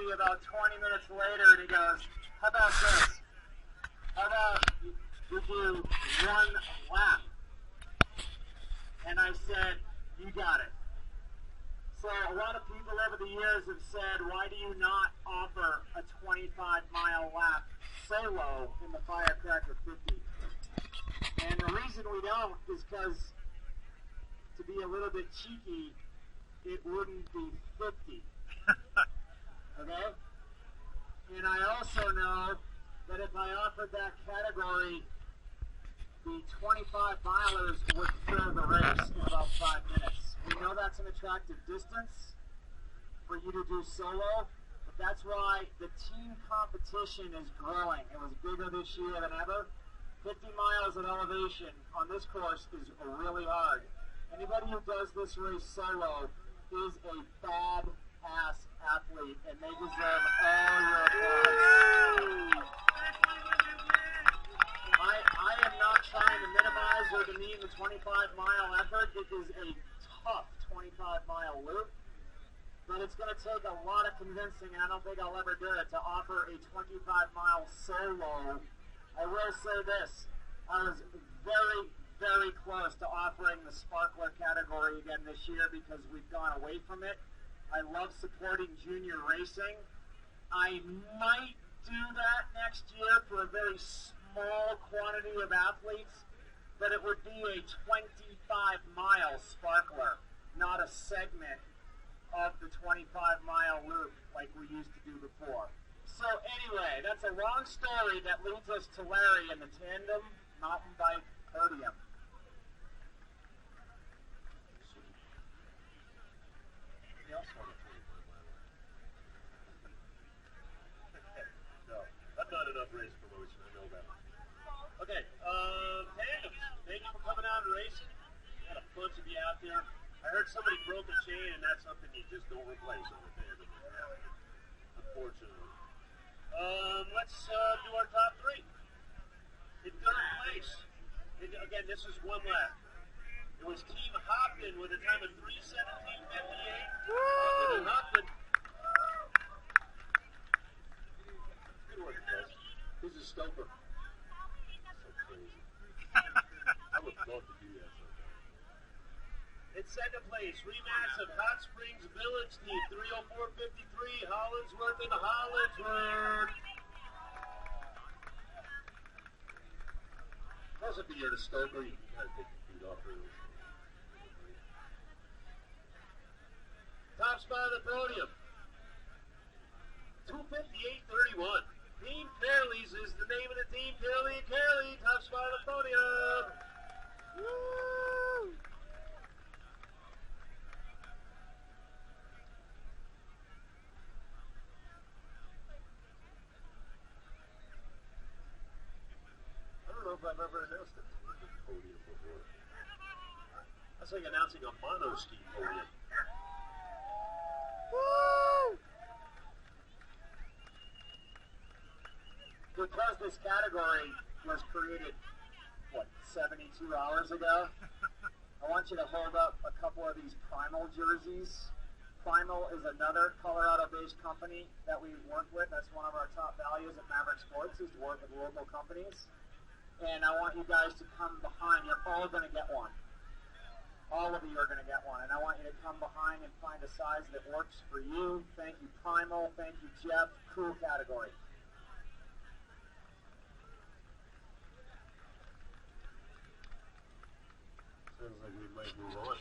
me about 20 minutes later, and he goes, how about this? How about we do one lap? And I said, you got it. So a lot of people over the years have said, why do you not offer a 25-mile lap solo in the Firecracker 50? And the reason we don't is because, to be a little bit cheeky, it wouldn't be 50. Okay? And I also know that if I offered that category, the 25 milers would fill the race in about 5 minutes. We know that's an attractive distance for you to do solo, but that's why the team competition is growing. It was bigger this year than ever. 50 miles of elevation on this course is really hard. Anybody who does this race solo is a bad-ass athlete, and they deserve all your applause. I am not trying to minimize or demean the 25-mile effort. It is a tough 25-mile loop, but it's going to take a lot of convincing, and I don't think I'll ever do it, to offer a 25-mile solo. I will say this, I was very, very close to offering the sparkler category again this year because we've gone away from it. I love supporting junior racing. I might do that next year for a very small quantity of athletes, but it would be a 25-mile sparkler, not a segment of the 25-mile loop like we used to do before. So anyway, that's a long story that leads us to Larry and the Tandem mountain bike podium. No, that's not enough race promotion, I know that. Okay, Tandem, thank you for coming out and racing. We had a bunch of you out there. I heard somebody broke a chain, and that's something you just don't replace on a Tandem. Unfortunately. Let's do our top three. In third place, again, this is one lap. It was Team Hopton with a time of 3:17:58. Hopton. Good work, guys. This is Stoker. So crazy. I would love to do that sometime. In second place, rematch of Hot Springs Village Team, 3:04:53, Hollinsworth and Hollinsworth. Wasn't the year to Stoker, you can kind of take the feet off really. Top spot of the podium, 2:58:31. Team Fairleys is the name of the team. Fairley and Carey, top spot of the podium. Woo! I don't know if I've ever announced a podium before. That's like announcing a mono-ski podium. Woo! Because this category was created, what, 72 hours ago, I want you to hold up a couple of these Primal jerseys. Primal is another Colorado-based company that we work with. That's one of our top values at Maverick Sports, is to work with local companies. And I want you guys to come behind. You're all going to get one. All of you are going to get one. And I want you to come behind and find a size that works for you. Thank you, Primal. Thank you, Jeff. Cool category. Sounds like we might move on.